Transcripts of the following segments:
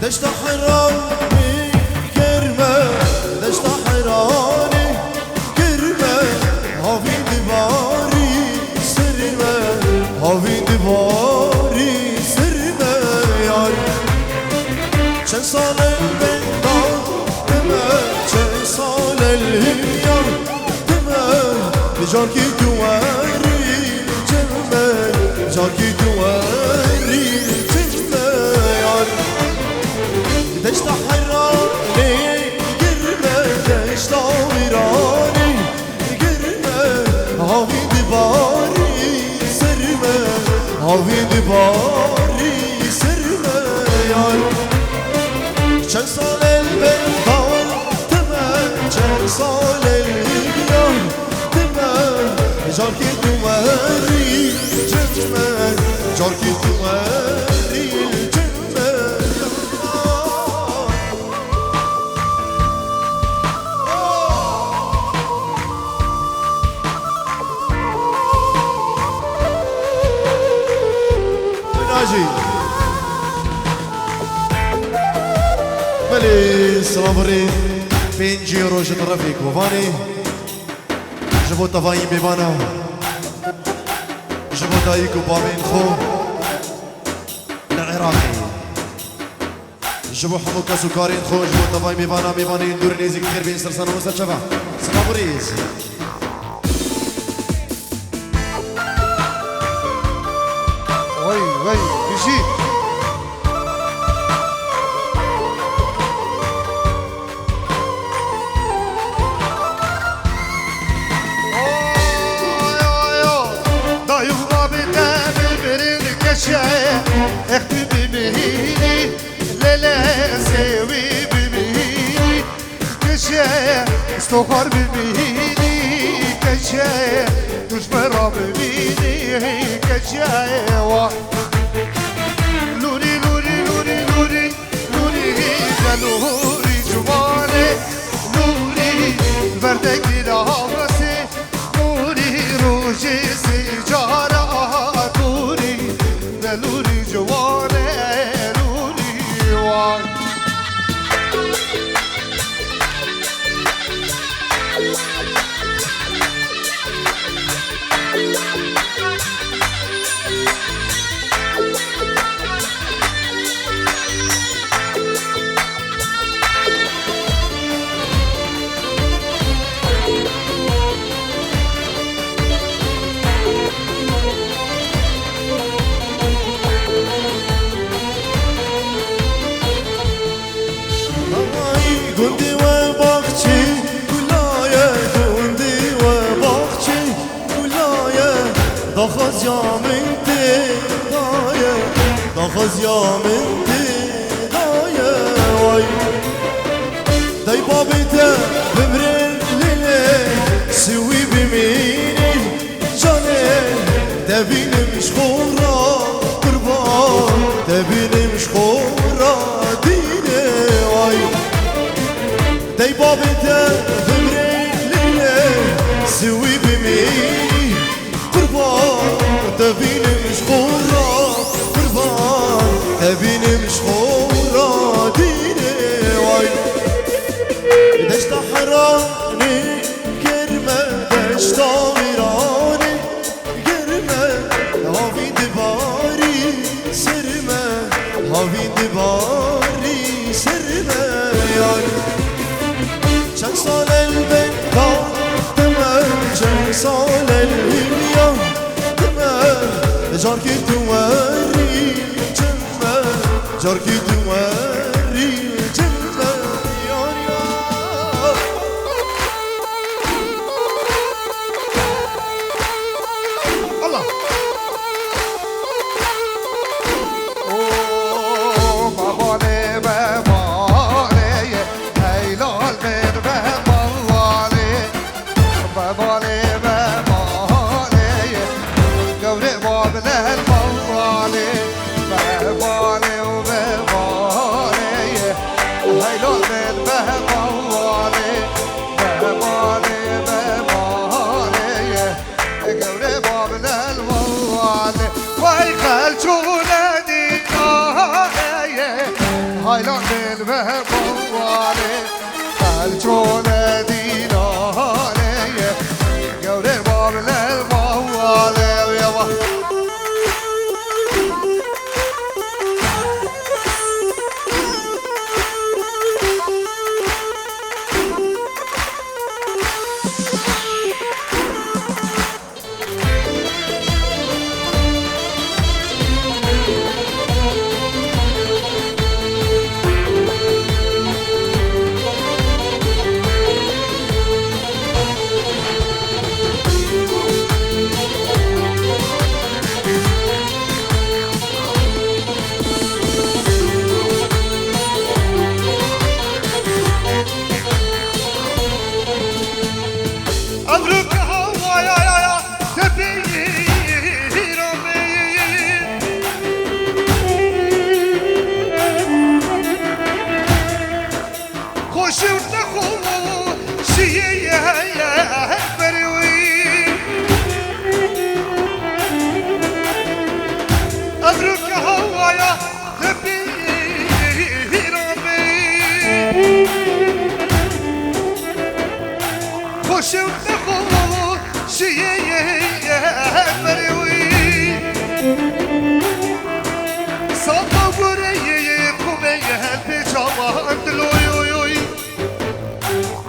دشت حرامي كرمة دشت حراني كرمة هاوي دباري سرمة هاوي دباري سرمة يار چند سال من دادمه چند سال الهیار دمه بجار کی دواری جمه بجار کی دواری دشت حراني قرمة دشت ويراني قرمة هاوي دباري سرمة هاوي دباري سرمة يار چند سال البندان تمام چند سال الهيار تمام جاركي دواري جمال جاركي دواري ملي صبري بينجي روج الرفيق وفاني جبو طفاين بيبانا جبو دايكو بامين خو العراقي جبو حموكا سكارين خو جبو طفاين بيبانا بيباني اندورنيزي كثير بين سرسانة وسرشفة صبريز وي وي بيجي اختي بمهيني لا سوي بمهيني كشاية استخار بمهيني كشاية تشمر بمهيني كشاية لوري لوري لوري لوري لوري لوري جواني لوري بردك لهامسي لوري روجي سيجارة لوري جواني لوري وان گندی و باغچی گلایه گندی و باغچی گلایه داخاز یامن دایه داخاز یامن دایه وای دای بابیته بمرن لیله سوی بمینی جانه دبینمش خورا قربان دبینمش خورا دینه وای دای بابیته بمرن لیله سوی بمینی قربان دبینمش خورا قربان دبینمش خورا دینه وای دشت حراني كرمة دشت ويراني كرمة هاوي دباري سرمة هاوي دباري سرمة يعني چند سال البنكار تمام چند سال الهيا تمام جاركي تواري جمع جاركي تواري جمع الله هایلان دل به بوانه قلچون دیلانه گوره بابل بوانه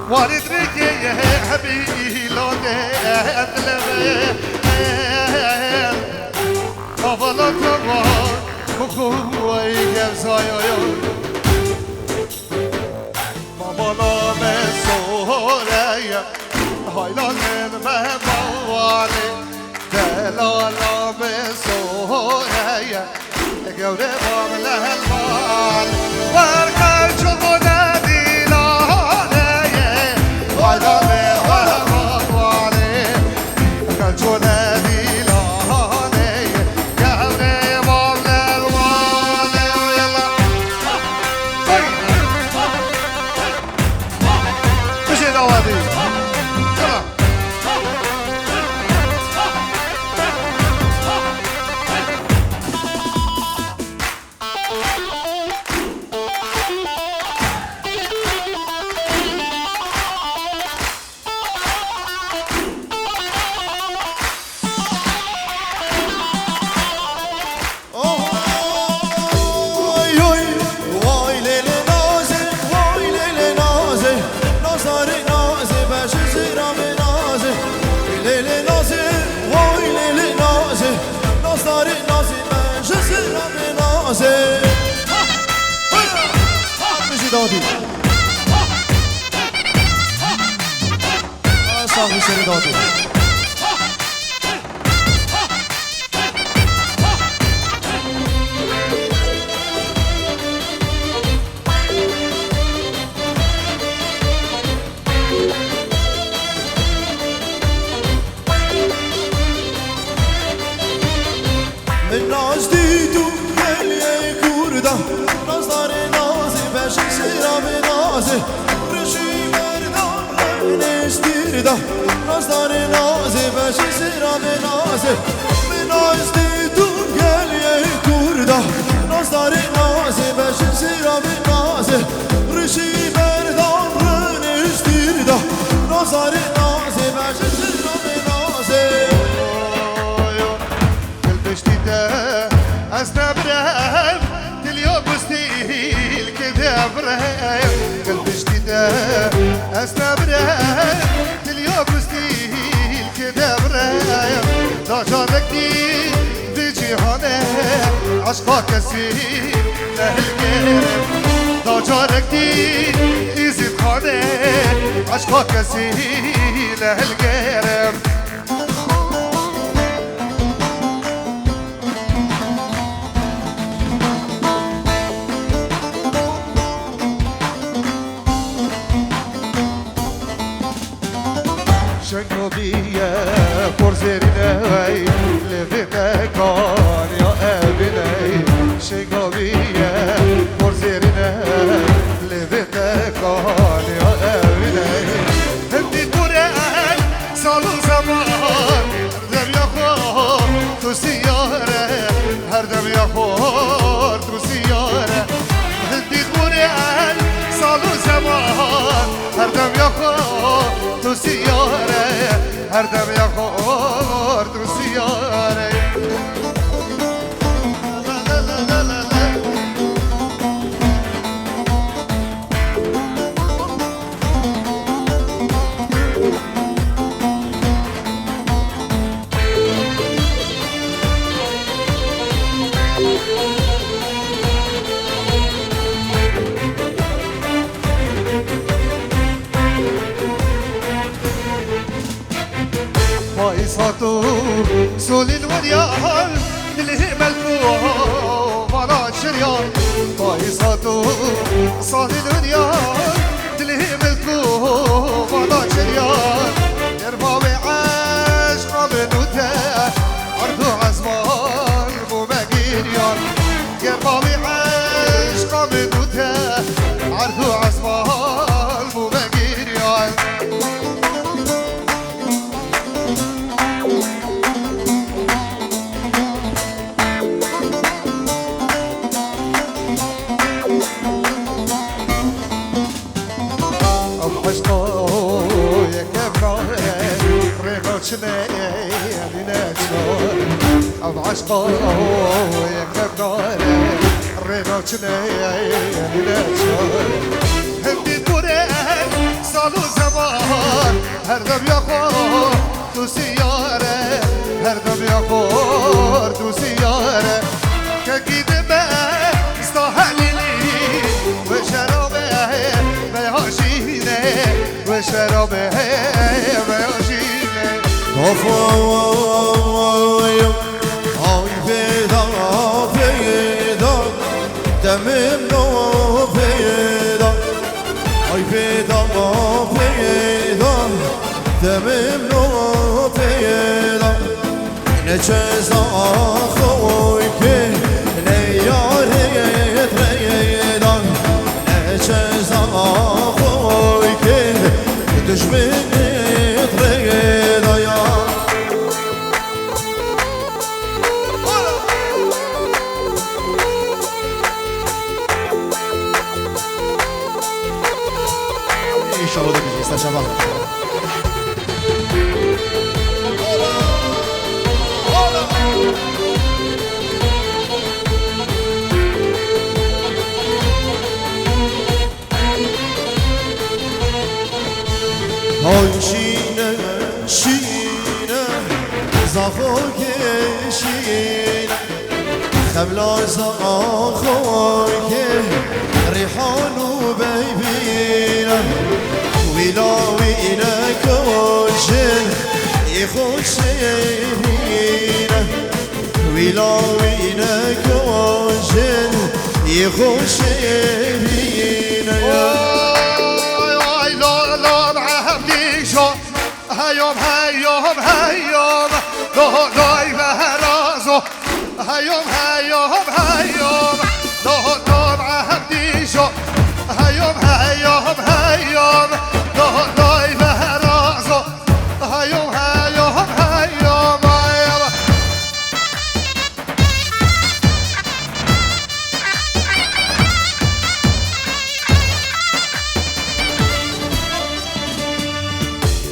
وارد رجي يا حبيبي لو تأذلب أفضل طبعا بخوي كبسايا ماما نام سوريا هايلان المهبواني دلالة بسوريا جوري وامله المال واركال شغل دادی صاحب سر دادی من ناز دیدو گلیه کرده ناز داره نازی بشه سیرا به نازه رشی مردم نشتیرده ناز داره نازی بشه سیرا به نازه من ناز دیدو گلیه کرده ناز داره نازی بشه سیرا به نازه رشی مردم نشتیرده ناز داره نازی بشه سیرا به نازه أستبرم اليوم مستيل كذا برم قلبي اشتدا أستبرم اليوم مستيل كذا برم لا جاركني في جهانه عشقا كسير لهالقرم لا جاركني يزيد خانه عشقا كسير لهالقرم شنقبية فرزيرناي لفنا كان يا أبناي شنقبية فرزيرناي لفنا كان يا أبناي هدي قرآن صالو زمان هردم يخور تو سيارة هردم يخور تو سيارة هدي شريان دلي ملكوف على شريان باي صاتو صاد دنيا دلي ملكوف على شريان يرفع بعشق بنوته عرضو عزمان مو مقيريان يرفع بعشق بنوته عرضو عزمان مو مقيريان أو عشقه يكبر رينا شنيا لنشر هندي تورين صالو زمان هردم يخور تو سيارة هردم يخور تو سيارة كقيد ما استاهلي وشرابه بيهاشينه وشرابه بيهاشينه وفاي آی پیدا پیدا دمم نو پیدا آی پیدا پیدا دمم نو پیدا نچه خوی که نیاریت ریدا نچه خوی که دشمنیت ریدا یا İnşallah da bizi istersen bak. Ay şine şine zafo keşine خبلا زاخوی که ریحانو بیبینم ویلا وینا کشن ای خوشینم ویلا وینا کشن ای خوشینم وای لا لا عهدی شو هیوم هیوم هیوم لا لای بهرازو هيوم هيوم هيوم لا عهدي شو هيوم هيوم هيوم لا بهرازو هيوم هيوم هيوم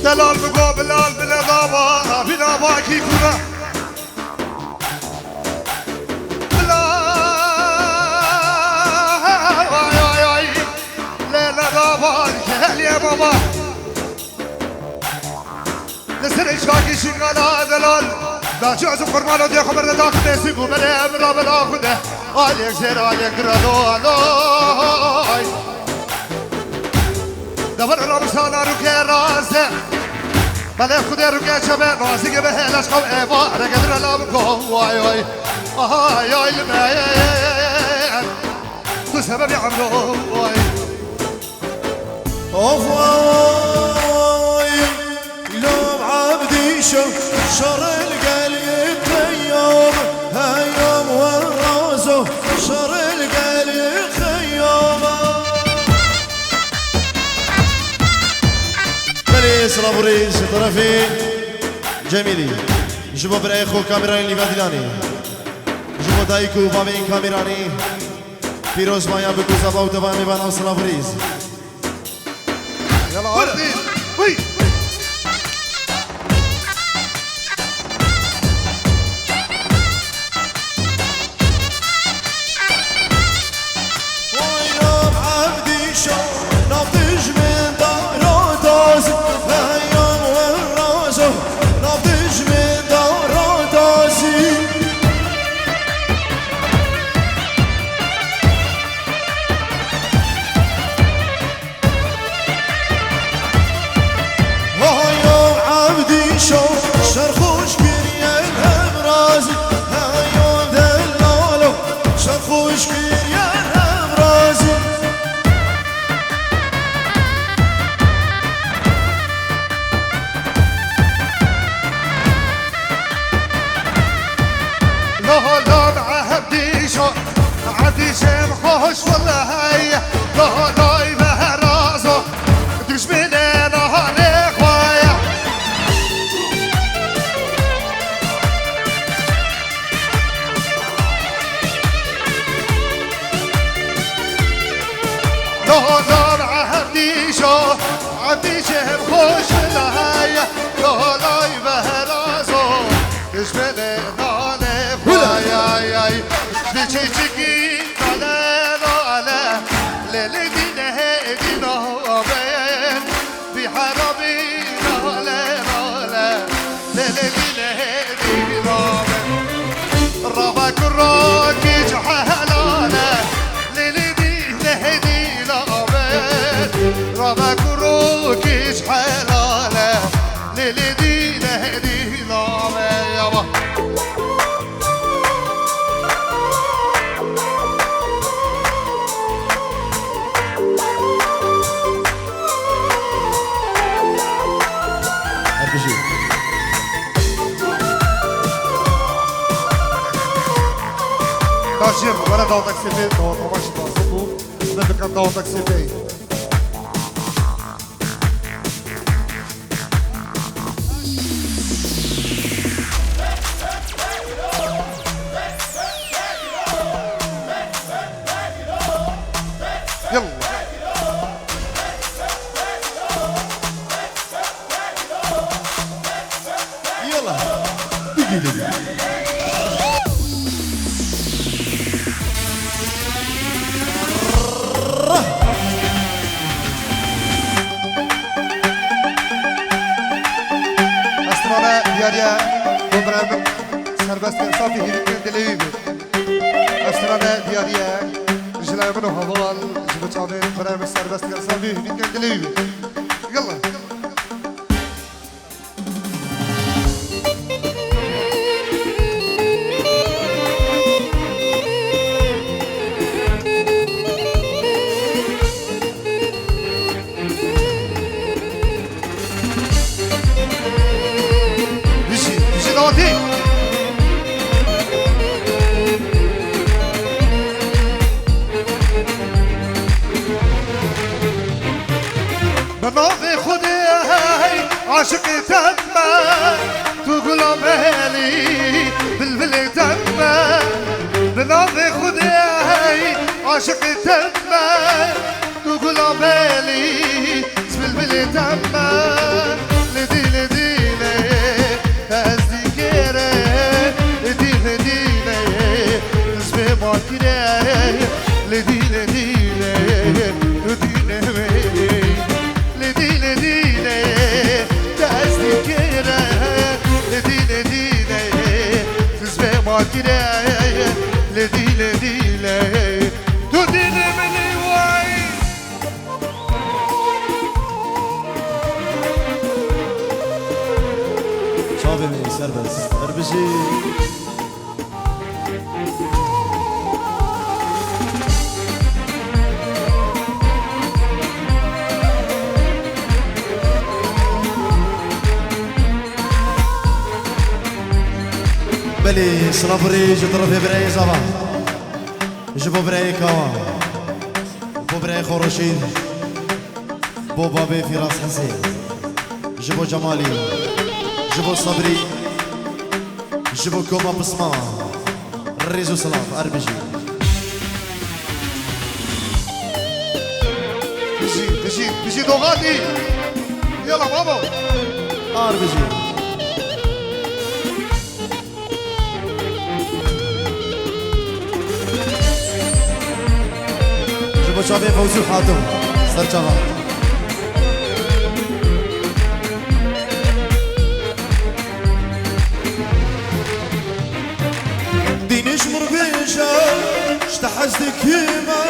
دلال بگو بلال بلا بابا بلا باکی کنه بابا لسر اشواقي شغالا دلال لا جعز قرمانو دي خبر داخل نسي قبلي امرا بلا خده عليك زير عليك ردو علوي دبر رمسانا روكي رازه بلا خده روكي شبه رازي قبه لشقو ايبا رقدر لابكو واي واي اي اي المين تو سبب يعملو واي أفواي لوم عبدي شر القلب خيام هيام والرازو شر القلب خيام بريس رابوريس طرفي جميلي جبو بريخو كاميراني اللي بدلاني جبو دايكو بابين كاميراني بيروز مايا بكو زباو تبامي بانو سلافوريس يلا عرضي وي وينام عبدي شو نضج من داراتاز هيام والرازو نضج من داراتازي مشكل يا رازي لا لا بعهديشو عديشم خوش والله هيا لا لا يبهرازو دوش منين هاني خوايا لا لا بعهديشو عديشم خوش والله هيا لا لا يبهرازو دوش منين Çiçeği ala lele dine hedina ben bir harabi la lele dine hedina ben raba kuraki jahalana lele dine hedina ben raba kuraki jahalana lele dine hedina ben yaba Jim, agora dá o taxi B, não vai chamar só tu, deve cantar o taxi B. يلا دقيقة diğer bu brand serbest insafi hizmet diliyor. Aslında diğer jilabını haval jibu çabir brand serbest insafi hizmet diliyor. Yalla. بناظر خودی عاشق تنبه تو غلاملی بلبل تنبه بناظر خودی عاشق تنبه تو غلاملی بلبل تنبه لدی لدی ازدیگره لدی لدی اسم ماکره لدی لدی لديلة ديلة تديني من الوعي شابني سربس اربشي بلي صنبري جدرب براي زبا جبو براي كوا بو براي خورشيد بو بابي فراس حسين جبو جمالي جبو صبري جبو كوما بسما ريزو سلام اربجي بيجي دوغاتي يلا بابا اربجي شابه فوزي حاتم سرچاوا دينش مربيشا اشتحزتك يما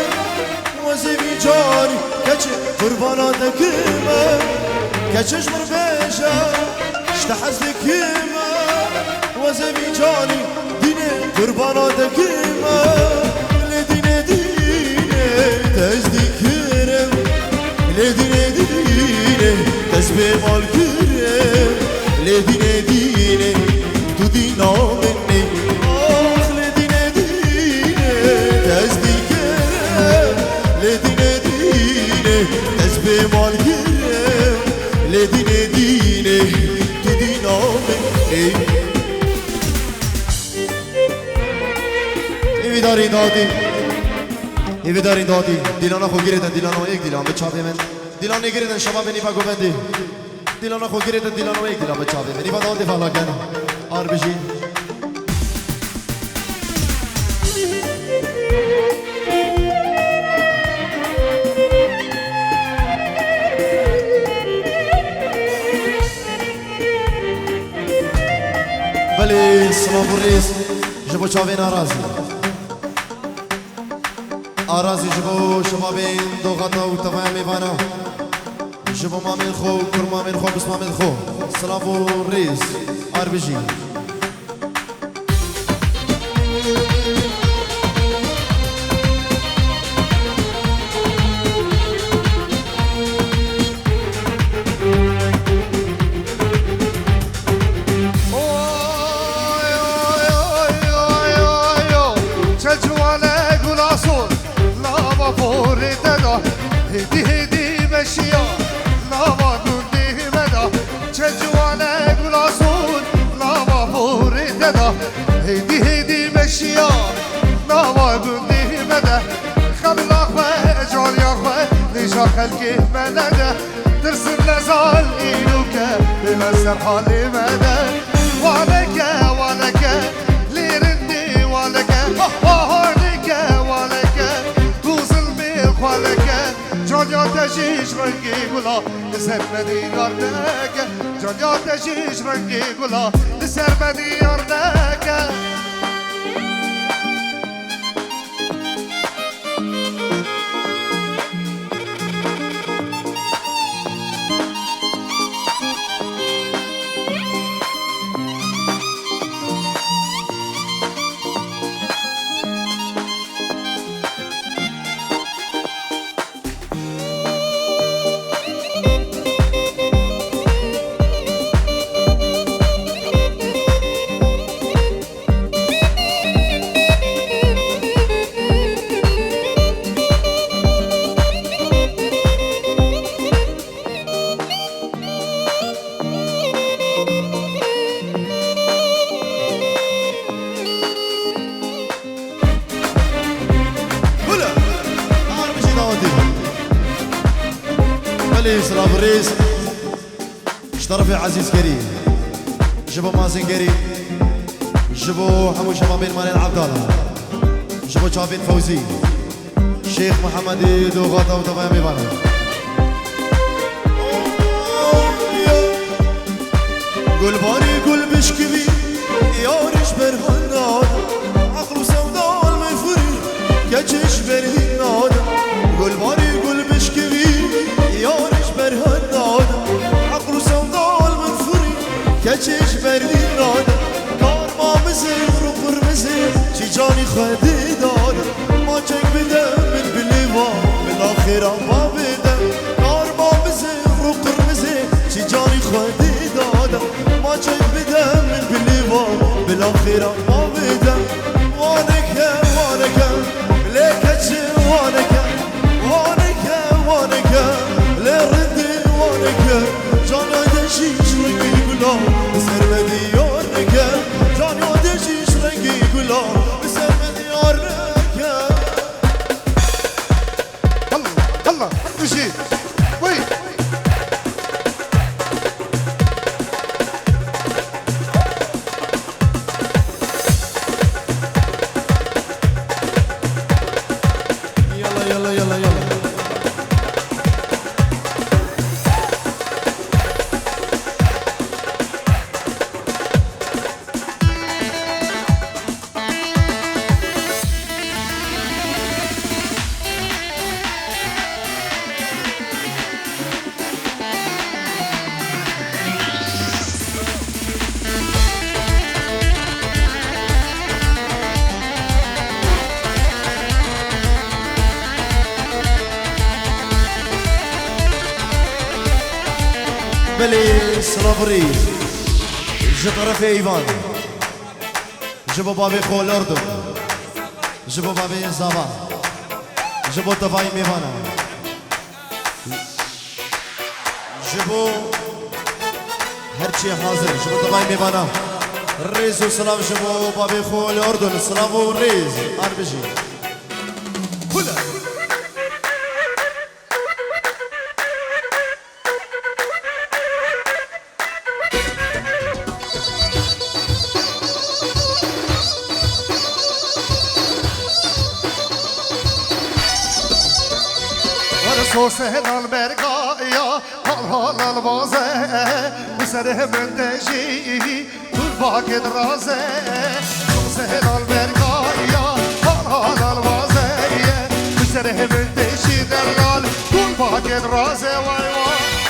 وزيمي جاري كتش قرباناتك يما كتش مربيشا اشتحزتك يما وزيمي جاري ديني قرباناتك يما لديني مال كرم لدينه دينه تو دينا مني آخ لدينه دينه تزدي كرم لدينه دينه تزبي مال كرم لدينه دينه تو دينا مني ایوی دارین دادی دیلانا خو گیریدن دیلانا یک دیلان به چاپی من دیلان نگیریدن شما بینی پا گوبندی دیلانا خو گیریدن دیلانا یک دیلان به چاپی من ایوی دادی فالا کن آر بشی بلی سلام بریز جبو چاوی نارازی آرازی جبو شما بین دو غطا و تفایم میوانا جبو مامین خو کر مامین خو بس مامین خو سلام و ریز آر بجی هدي هدي مشيا لا قندي مدا تجوانا قلاصون لا فور ددا هدي هدي مشيا لا قندي مدا خبل اخوة جال يا اخوة نجا خلقي مددا ترسم لزال ايلوكا بمسر حالي مدا والك والك ليرندي والك هارنك والك توصل بيخ والك جانیا تشیش رنگی گلا لسر بدیار نکه جانیا تشیش رنگی گلا لسر بدیار نکه سلام الرئيس اشترفي عزيز كريم جبو مازن كريم جبو حمو شباب بن مالين عبد الله جبو شابين فوزي شيخ محمد دوغاتا وتفاهم يبانا قول باري قول بشكبي يارش برهناد عقل وسوداء المفري كجش برهناد قول باري قول بشكبي يارش برهناد عقل وسوداء المفري كجش برهناد كار ما مزر وقرمزر شي جاني خدي داد ما جنگ بدم من بالليوان بالاخره ما بدم كار ما مزر وقرمزر شي جاني خدي داد ما جنگ بدم من بالليوان بالاخره ما بدم وانك ليك وانك لردي وانك جانا دشيش رنگي گلان بسر مديارنك جانا دشيش رنگي گلان بسر مديارنك الله مشي وي يلا بلي صلابري جطرف ايفان جبو بابي خو الاردن جبو بابي زابا جبو طفاي ميفانا جبو هرشي حاضر جبو طفاي ميفانا الريز وسلام جبو بابي خو الاردن سلام والريز اربجي كلها سوسه البرقايا هال البازه بسره منتجي طول درازه سوسه البرقايا هال البازه بسره منتجي دلال طول درازه واي واي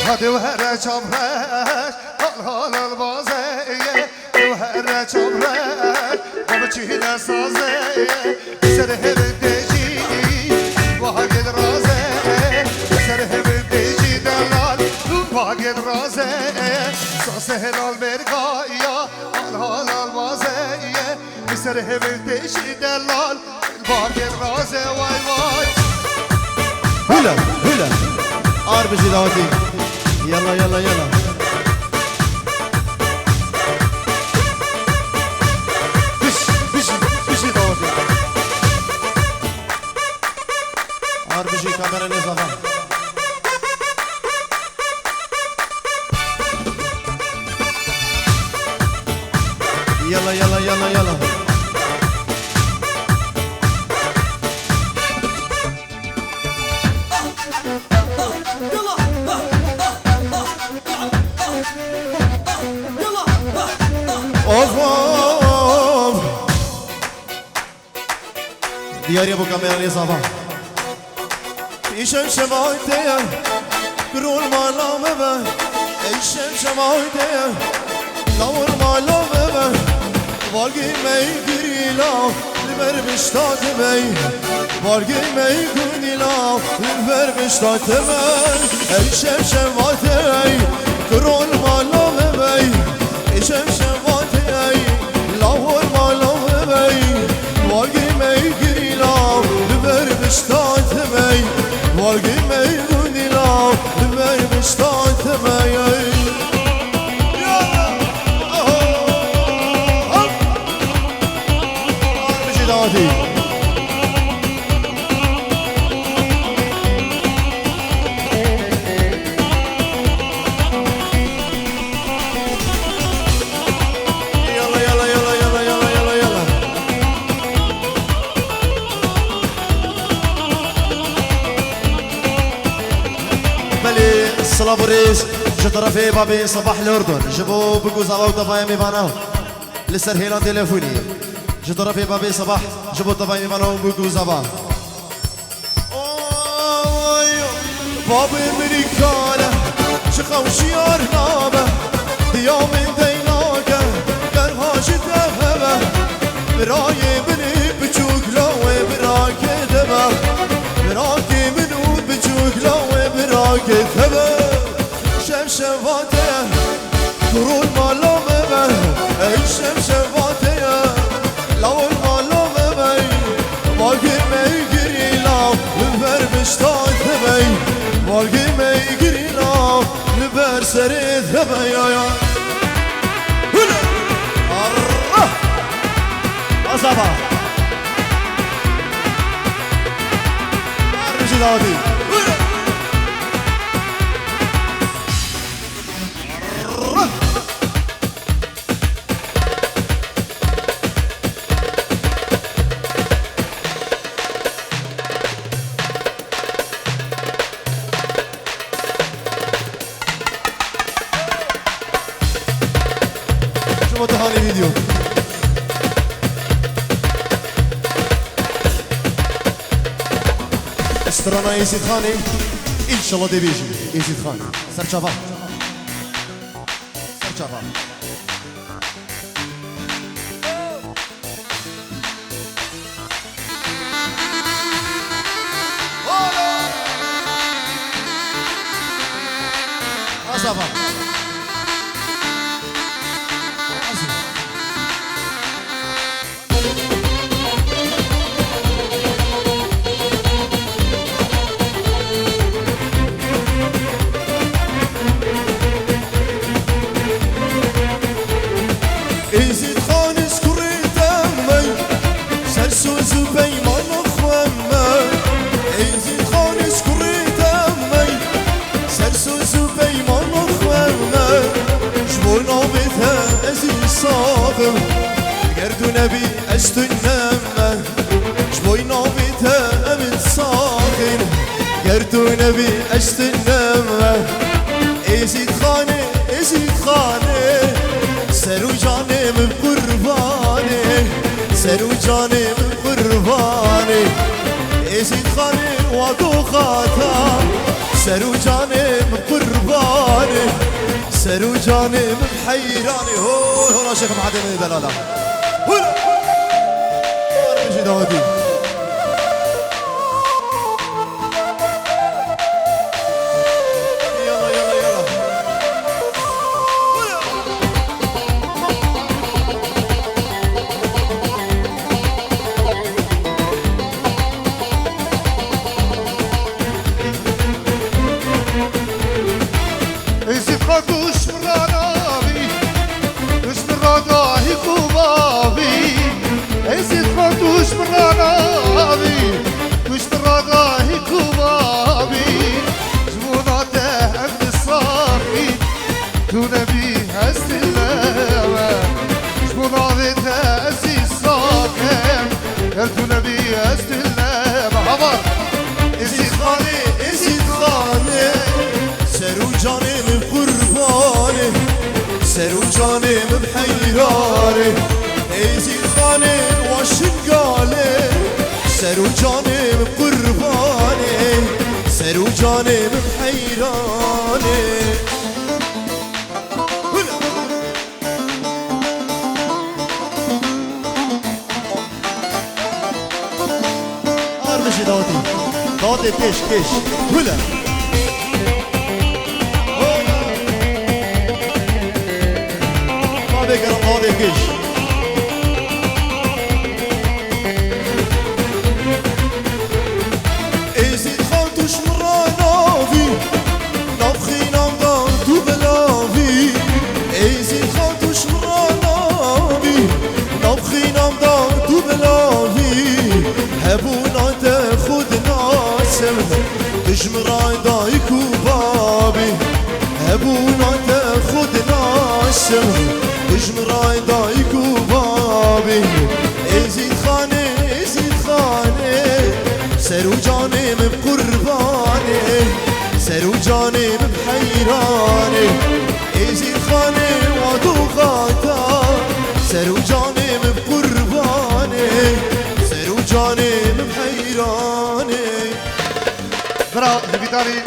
هادي وهرة شمرك هال البازية وهرة شمرك وبتشيل سازية سره بديجي واجد رازية سره بديجي دلال واجد رازية ساسه البرقايا هال البازية سره بديجي دلال واجد رازية واي واي هلا هلا اربجي داوتي يلا يلا يلا بش داوتي اربجي كاميرا نظام يلا يلا يلا يلا اوف دياري ابو كاميرا لي صافا ايشم شمايتي كرول مالا مبا ايشم شمايتي لور مالا مبا والقي مي قريلا لبر بشتات مي والقي مي قريلا لبر بشتات مي ايشم شمايتي كرول مالا مبا ايشم شمايتي لور مالا مبا والقي مي قريلا لبر بشتات مي والقي مي قريلا لبر بشتات مي يلا يلا يلا يلا يلا يلا يلا بلي الصلابوريس جطرفي بابي صباح الأردن جبو بقوز أبو طفايا ميبانا لسر هيلان تليفوني جطرفي بابي صباح جبو طفايا ميبانا وبقوز أبا بابي مريكانا شخوشي أرنابا ديوم ديناكا برهاش تفهمه براي بني بچوك لوه براكي دبا براكي منو بچوك لوه براكي دبا شمشفاته كرول مالا مبا اي شمشفاته لو المالا مبا واقي ميقري لاو لبر بشتات مي واقي ميقري لاو لبر سريت هبا يا يا أصابة أرجي داودي شما دهانی ویدیو استرانا يزيد خاني ان شاء الله دي بيجي يزيد خاني سرچافا سرچافا أصابا يزيد خان سكري دمي سلسو زبي ما نخومي يزيد خان سكري دمي سلسو زبي ما نخومي جبونا بيتها ازي صاغم قردو نبي اشتنمه جبونا بيتها امن صاغن قردو نبي اشتنمه يزيد خاني يزيد خاني سرو جاني من قرباني سرو جاني من قرباني يزيد خاني وادو خاتا سرو جاني من قرباني سرو جاني من حيراني هو شيخ محمد من دلاله هلا ارجي داودي يلا يلا يلا يزيد خدوش مرانابي دوش مراناهي كوبابي يزيد خدوش مرانابي دوش مراناهي كوبابي جموناته عند الصافي تو نبي هست اللامة جموناته أزي الصافي تو نبي هست اللامة عمر يزيد خاني يزيد خاني سرو جاني من قرباني سرو جاني من حيراني يزيد خاني واشنقالي سرو جاني من قرباني سرو جاني من حيراني ارجي داودي داودي كيش كيش هلا ما بيقرا داودي كيش يزيد خانتوش مرانافي نبخي نمضان تو بلافي يزيد خانتوش مرانافي نبخي نمضان تو بلافي هبونا تاخد ناسم تجمران دايكو بابي هبونا تاخد ناسم تجمران دايكو بابي يزيد خاني يزيد خاني سرو جاني من قرباني سرو جاني من حيراني يزيد خاني وادو غاتا سرو جاني من قرباني سرو جاني من حيراني برا نبيداري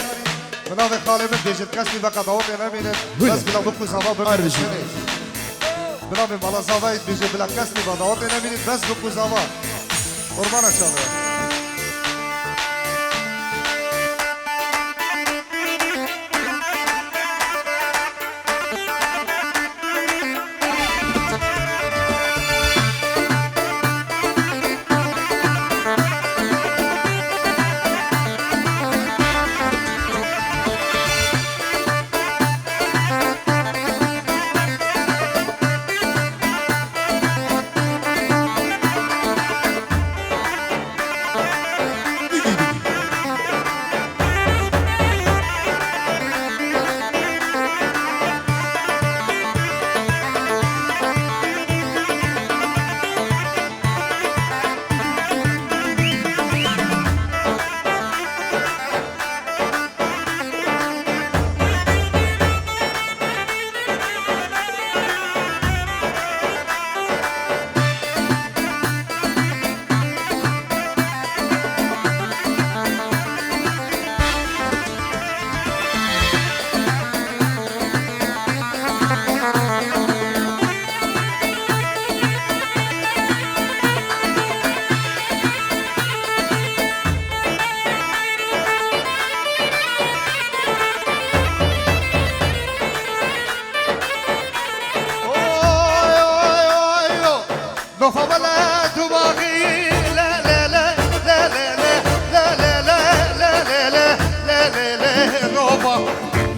بناوي خالي من بيجي الكسبي بقى ضوطي نمينت بس بلا بكو زوا بمشي بناوي مالا زوا بيجي بلا كسبي بقى ضوطي نمينت بس بكو زوا قربانا شاوه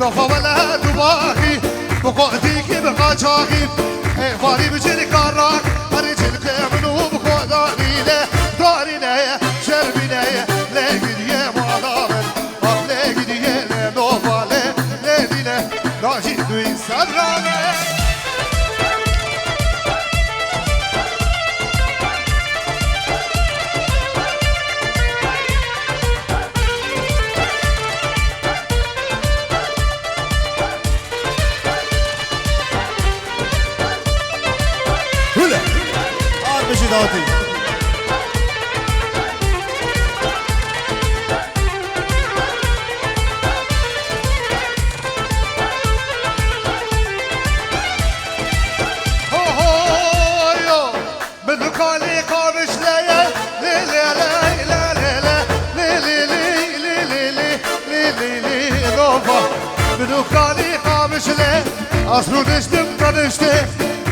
نوفا ولا دباغي بقعدي كي بقاچاغي فاري بجري كاراك هرجل كمنو بخداني له داري نه شربي نه لقديه مالامن لقديه نوفا لدينه راجي دوين سرانه داتي هو هو يو من كالي قامش ليا لي لا لا لا لا لي لي لي لي لي لي لي نوفا من كالي قامش لي اصلو نشتم تنشتم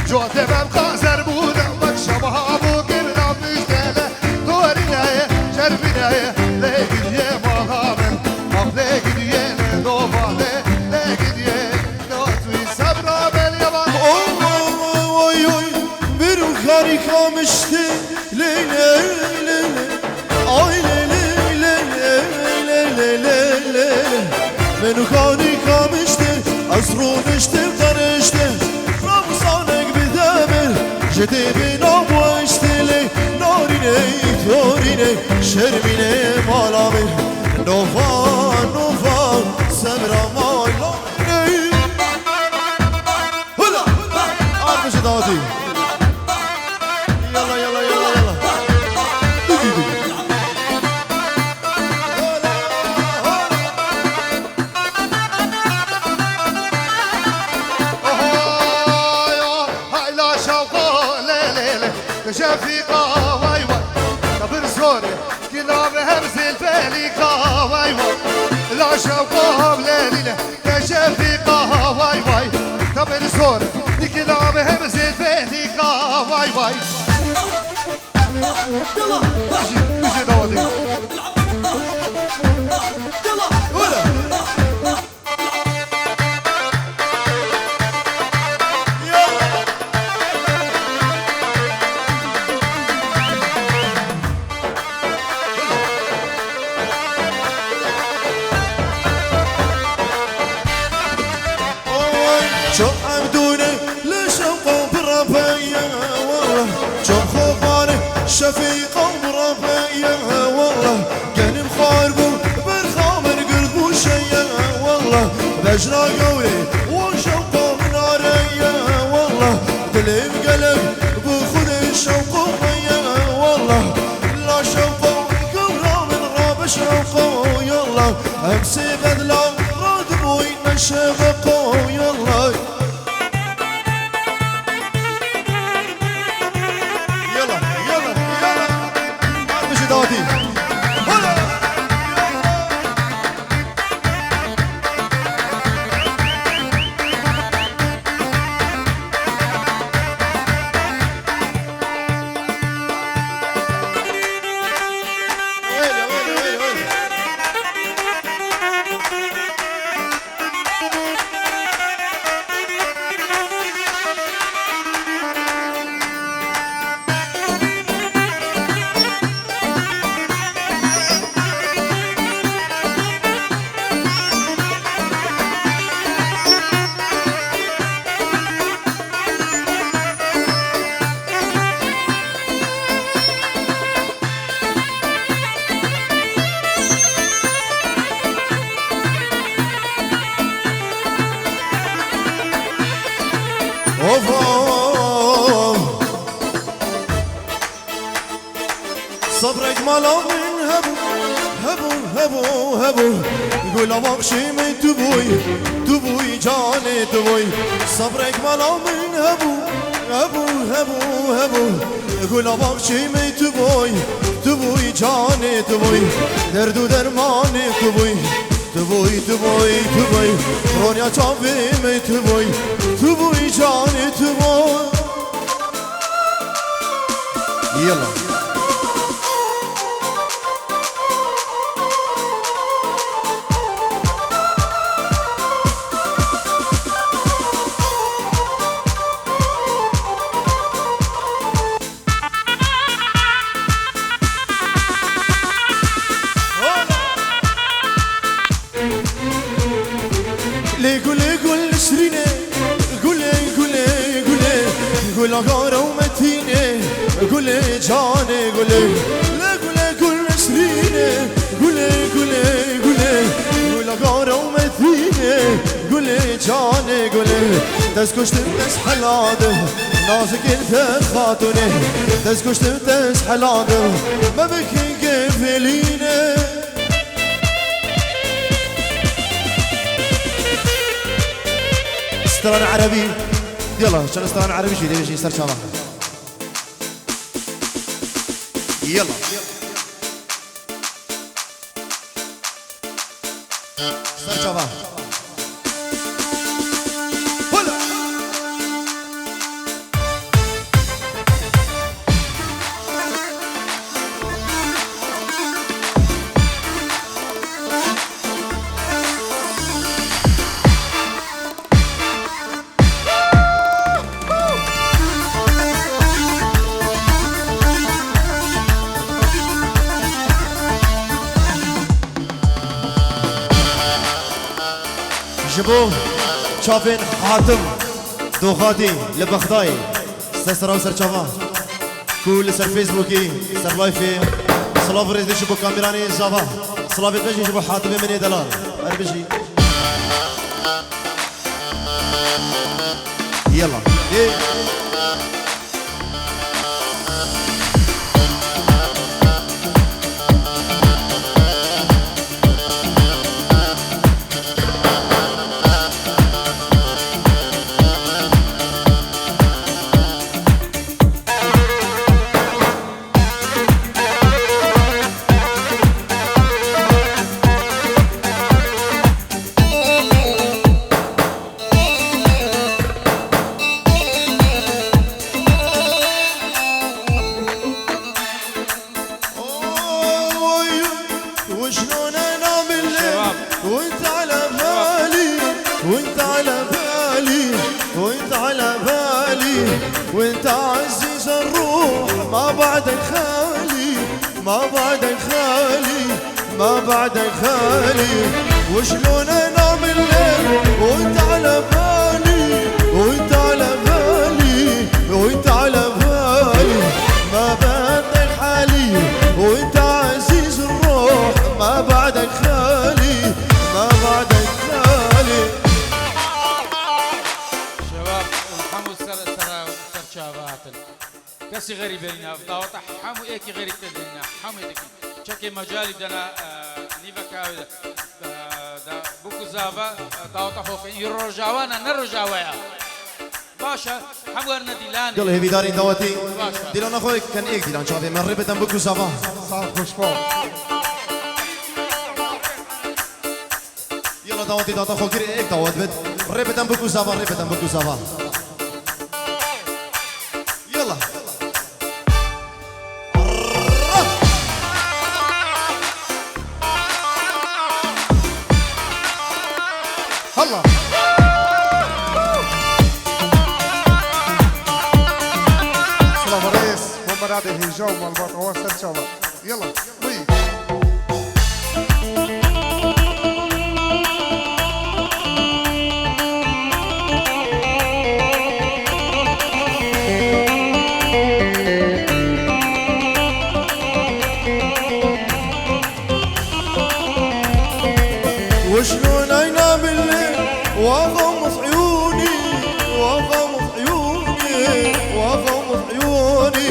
جوات بم قازر بودم شبها بو كرنا مشتله دورينا شربينا لقديه مغامن لقديه نوفا لقديه نوتوي صبرا باليابان oy oy bir harika mıştı lele lele ay lele lele lele lele ben harika mıştı asru mıştı karıştı ramsanek bidemir jete bina boştele narine torine şermine malamir nova nova semra malamir داتي يلا يلا يلا يلا دقي دقي هاي لا شوقه ليلة شفيقة واي واي كبر زوري كلام همز الفليقة واي واي لا شوقه ليلة شفيقة واي واي كبر زوري كلام همز الفليقة واي واي يلا مشي دودي شو عبدوني لشوق بربيا والله شو خوفاني شفيقة بربيا والله قلب خاربو برخامر قلبو شيا والله بجرى قولي وشوق ناريا والله قلب قلب بخذ الشوق ميا والله لا شوق قبرا من راب شوق يلا امسي بدلا رادبو ينشبقو يلا داتي صبرك مالا من هبو هبو هبو هبو يقول أبغشي من تبوي جاني تبوي صبرك مالا من هبو هبو هبو هبو يقول أبغشي من تبوي جاني تبوي دردو درماني تبوي رونيا چاوي من تبوي جاني تبوي يلا غارة ومتينة قولي جاني قولي لا قولي قول نسرينة قولي قولي قولي قولي غارة ومتينة قولي جاني قولي تسكشتم تسحلاده نازك انت خاطوني تسكشتم تسحلاده ما بكي قفلينه استران عربي يلا شنو استران عربي شي دير شي استر شباب يلا استر شباب جبوه شافين حاتم دوخاتي لبخداي سر سر شافا كل سر فيسبوكي سر لايفي صلاف ريز شبو كاميراني شافا صلاف بيجي جبو حاتم من دلال اربجي يلا وشلون انام الليل وانت على بالي وانت على بالي وانت على بالي وانت عزيز الروح ما بعدك خالي ما بعدك خالي ما بعدك خالي وشلون انام الليل وانت على بالي وانت على بالي وانت على بالي ما بعدك حالي وانت عزيز الروح ما بعدك خالي ما بعدك خالي شباب الحمو سر شابات كسي غريب لنا داوطح حمو ايكي غريب لنا حمو ايكي شكي مجالي بدنا نيفا دا بوكو زافا داوطح في يرجعوانا نرجعوايا باشا حمو ارنا ديلاني يلا هبي دارين دواتي ديلان اخوي كان ايك ديلان شافي من ربطن بكو زافا صار خوشبو يلا دواتي دوات اخو كري ايك دوات بد ربطن بكو زافا ربطن بكو زافا يلا هلا سلام رئيس ومرادي هيجو والبط هو سر شباب يلا وي وشلون انام الليل واغمض عيوني واغمض عيوني واغمض عيوني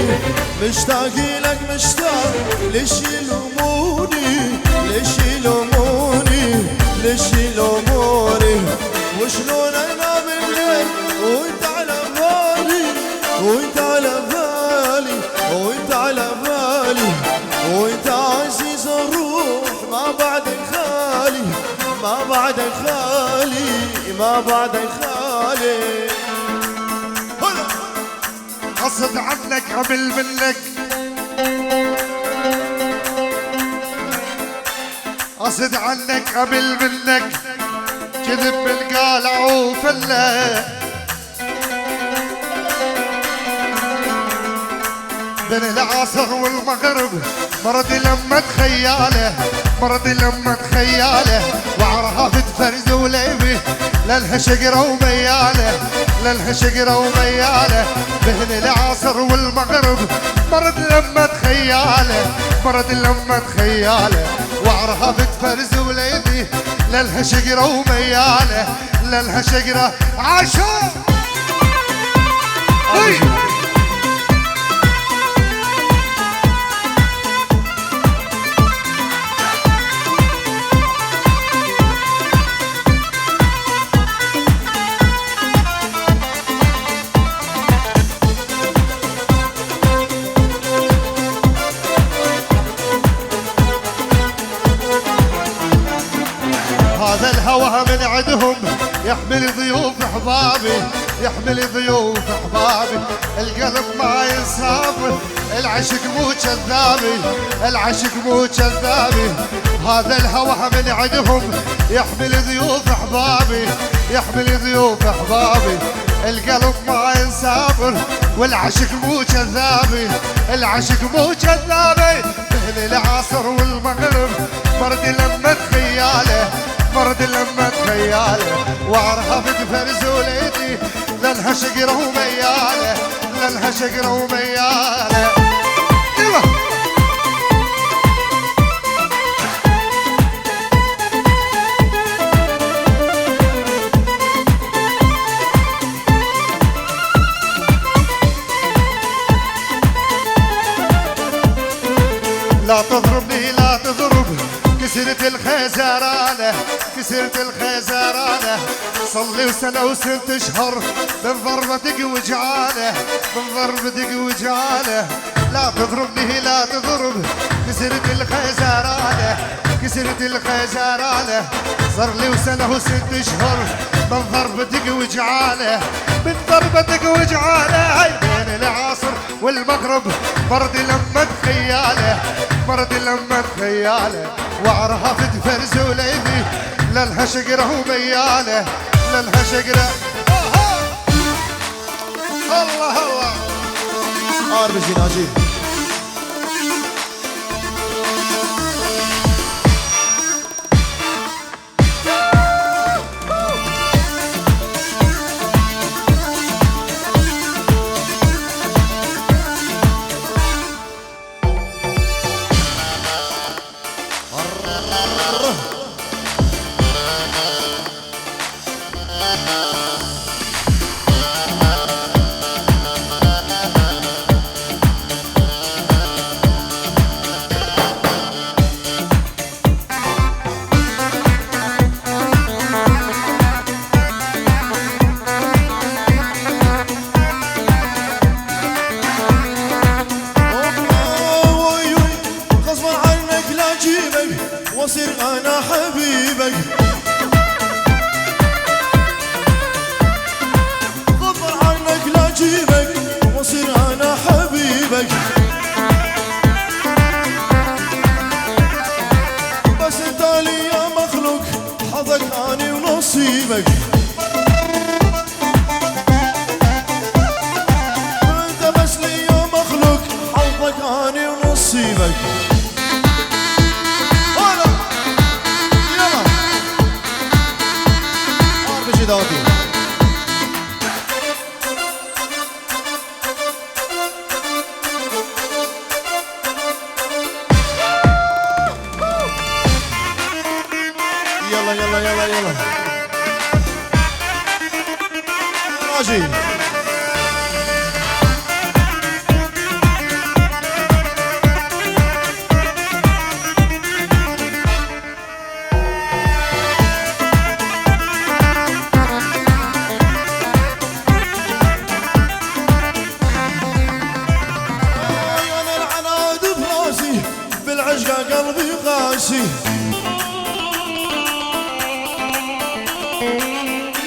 مشتاق لك مشتاق ليش يلوموني ليش يلوموني ليش يلوموني وشلون انام الليل وانت على بالي وانت على بالي وانت على بالي وانت عزيز الروح ما بعدك خالي ما بعدك خالي ما بعدك خالي قصد عنك قبل منك قصد عنك قبل منك كذب بالقالع وفله بين العصر والمغرب مرضي لما تخياله مرضي لما تخياله وعرها في فرز وليبي للها شقرة ومياله للهشقرة ومياله بين العصر والمغرب مرد لما تخياله مرد لما تخياله وعرها بتفرز وليدي للهشقرة ومياله للهشقرة عاشور هذا الهوى من عندهم يحمل ضيوف احبابي يحمل ضيوف احبابي القلب ما ينساب العشق مو كذابي العشق مو كذابي هذا الهوى من عندهم يحمل ضيوف احبابي يحمل ضيوف احبابي القلب ما ينساب والعشق مو كذابي العشق مو كذابي بين العصر والمغرب برد لما تخياله مرد لما تخياله وعرها بتفرز وليدي للها شقره ومياله للها شقره ومياله يلا لا تضربني لا تضرب كسرت الخزرانة كسرت الخزرانة صلي وسنة وست اشهر من ضربتك وجعانة من ضربتك وجعانة لا تضربني لا تضرب كسرت الخزرانة كسرت الخزرانة صار لي وسنة وست اشهر من ضربتك وجعانة من ضربتك وجعانة بين العصر والمغرب برد لما تخياله برد لما تخياله وعرها تفرز وليدي للها شقره ومياله للها شقره الله الله اربجي ناجي واصير انا حبيبك غصب عنك لا جيبك واصير انا حبيبك بس انت لي يا مخلوق حظك اني ونصيبك انت بس لي يا مخلوق حظك اني ونصيبك داودي يلا يلا يلا يلا راجي قلبي قاسي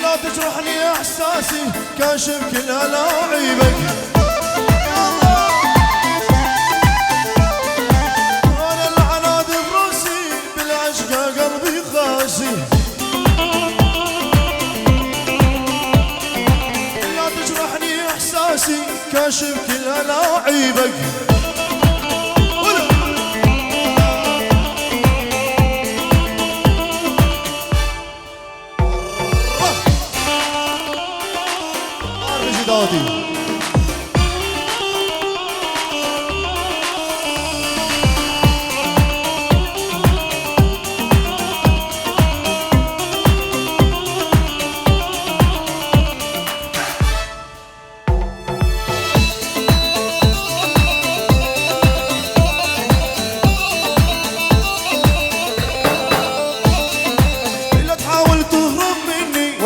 لا تجرحني احساسي كاشف كل الاعيبك انا العناد براسي بالعشق قلبي قاسي لا تجرحني احساسي كاشف كل الاعيبك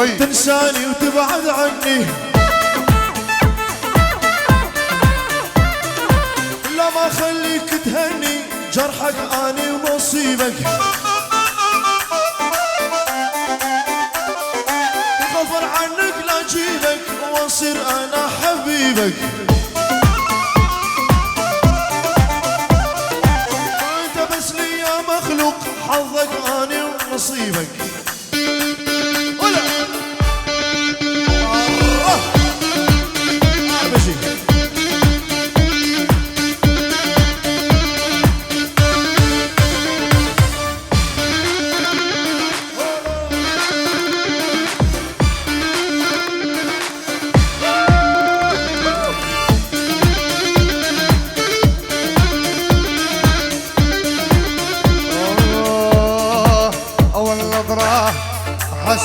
وي تنساني وتبعد عني لا ما خليك تهني جرحك اني ونصيبك غفر عنك لا اجيبك واصير انا حبيبك انت بس لي يا مخلوق حظك اني ونصيبك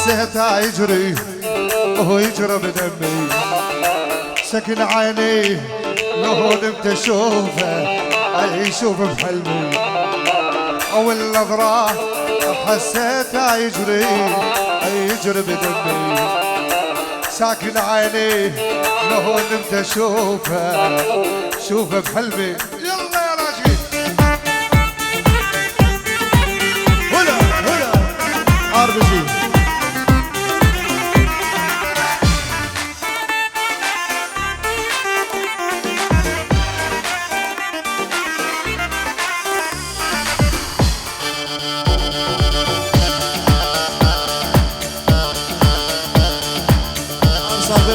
حسيتها يجري وهو يجرى بدمي سكن عيني لو نمت اشوفه يشوف بحلمي اول نظرة حسيتها يجري بدمي ساكن عيني لو نمت اشوفه بحلمي يلا يا راجل هلا اربجي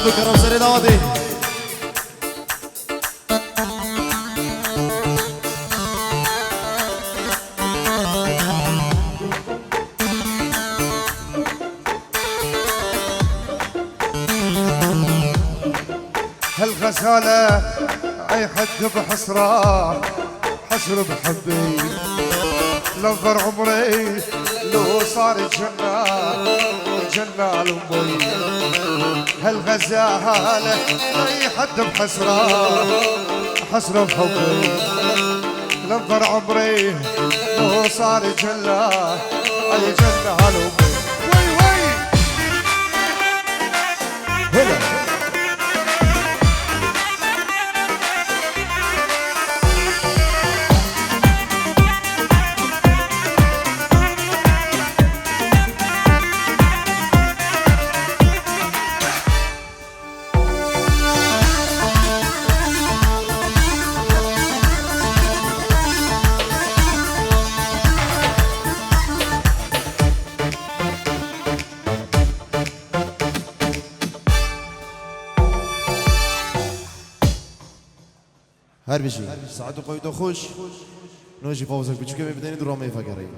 بكرم سري داودي هالغزالة اي حد بحسرة حسر بحبي نظر عمري لو صار جنة لأمي هالغزالة اي حد بحسرة بحبي نظر عمري لو صار جنة لأمي وي وي هلا هربجي ساعتو قوي خوش نوجي فوزك بتشوكي بدني درامي فقري